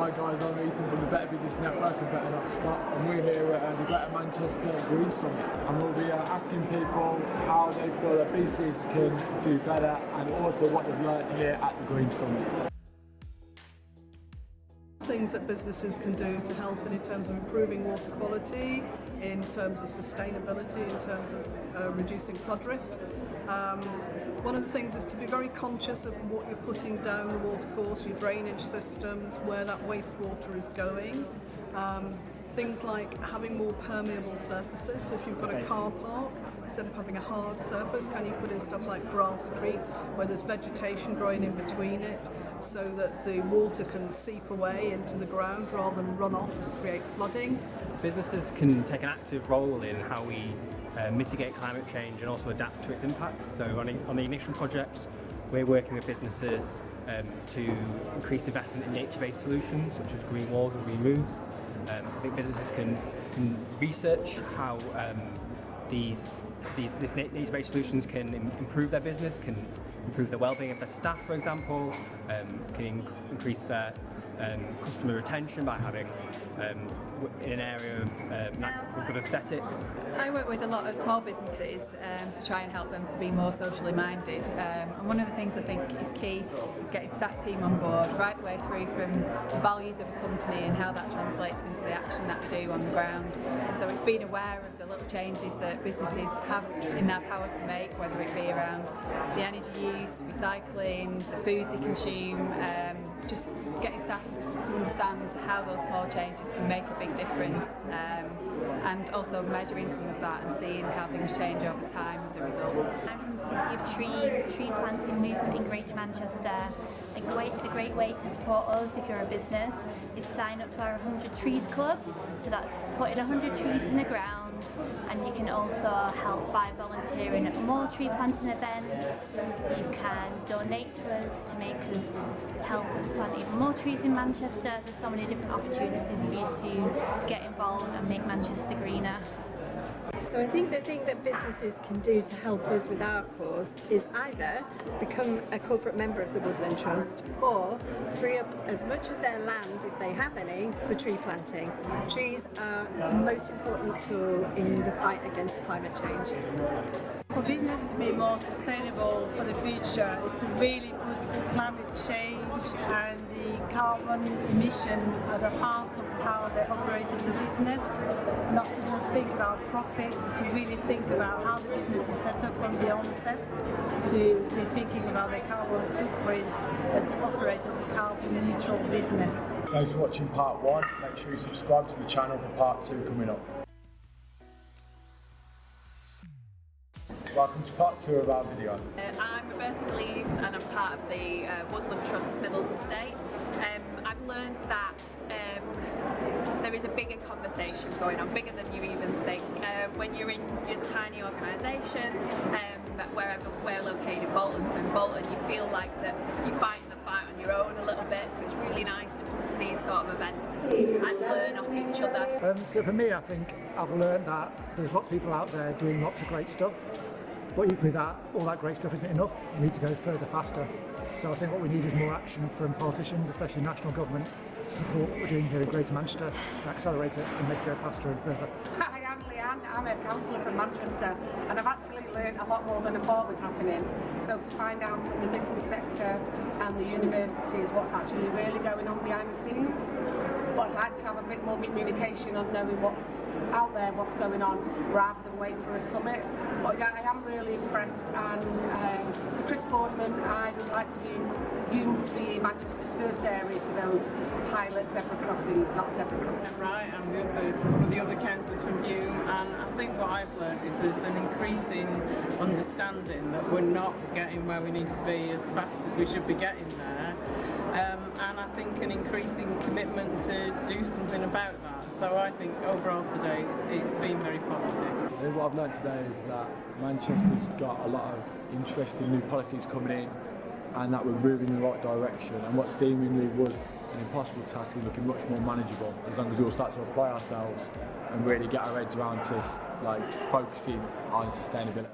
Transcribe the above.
Hi guys, I'm Ethan from the Better Business Network and Better Not Stop, and we're here at the Better Manchester Green Summit, and we'll be asking people how they feel their business can do better and also what they've learned here at the Green Summit. Things that businesses can do to help in terms of improving water quality, in terms of sustainability, in terms of reducing flood risk. One of the things is to be very conscious of what you're putting down the watercourse, your drainage systems, where that wastewater is going. Things like having more permeable surfaces. If you've got a car park, instead of having a hard surface, can you put in stuff like grass creep, where there's vegetation growing in between it, so that the water can seep away into the ground rather than run off to create flooding. Businesses can take an active role in how we mitigate climate change and also adapt to its impacts. So on the Ignition project, we're working with businesses to increase investment in nature-based solutions such as green walls and green roofs. I think businesses can research how these nature-based solutions can improve their business, can improve the well-being of their staff, for example, can increase their customer retention by having in an area of good aesthetics. I work with a lot of small businesses to try and help them to be more socially minded, and one of the things I think is key is getting staff team on board right the way through from the values of a company and how that translates into the action that they do on the ground. So it's being aware of the little changes that businesses have in their power to make, whether it be around the energy use, recycling, the food they consume, just getting staff to understand how those small changes can make a big difference, and also measuring some of that and seeing how things change over time as a result. I'm from City of Trees, tree planting movement in Greater Manchester. A great way to support us if you're a business is sign up to our 100 Trees Club. So that's putting 100 trees in the ground, and you can also help by volunteering at more tree planting events. You can donate to us to make us help us plant even more trees in Manchester. There's so many different opportunities for you to get involved and make Manchester greener. So I think the thing that businesses can do to help us with our cause is either become a corporate member of the Woodland Trust or free up as much of their land, if they have any, for tree planting. Trees are the most important tool in the fight against climate change. For business to be more sustainable for the future is to really put climate change and the carbon emission at the heart of how they operate as a business, not to just think about profit, to really think about how the business is set up from the onset, to be thinking about their carbon footprint and to operate as a carbon neutral business. Thanks for watching part 1. Make sure you subscribe to the channel for part 2 coming up. Welcome to part 2 of our video. I'm ROBERTA, GLEAVES, and I'm part of the Woodland Trust Smithills Estate. I've learned that there is a bigger conversation going on, bigger than you even think. When you're in your tiny organisation, wherever we're located, Bolton, you feel like that you're fighting the fight on your own a little bit, so it's really nice to come to these sort of events and learn off each other. So for me, I think I've learned that there's lots of people out there doing lots of great stuff, but equally that all that great stuff isn't enough. We need to go further faster. So I think what we need is more action from politicians, especially national government, to support what we're doing here in Greater Manchester, to accelerate it and make it go faster and further. Hi, I'm Leanne. I'm a councillor from Manchester, and I've actually learned a lot more than I thought was happening. So to find out from the business sector and the universities what's actually really going on behind the scenes, but I'd like to have a bit more communication on knowing what's out there, what's going on, rather than wait for a summit. But yeah, I am really impressed, and for Chris Boardman, I would like to be Manchester's first area for those pilot zebra crossings, not zebra crossings. Right, and for the other councillors from Hume, and I think what I've learned is there's an increasing understanding that we're not getting where we need to be as fast as we should be getting there, and I think an increasing commitment to do something about that. So I think overall today it's been very positive. I think what I've learned today is that Manchester's got a lot of interesting new policies coming in, and that we're moving in the right direction, and what seemingly was an impossible task is looking much more manageable as long as we all start to apply ourselves and really get our heads around to focusing on sustainability.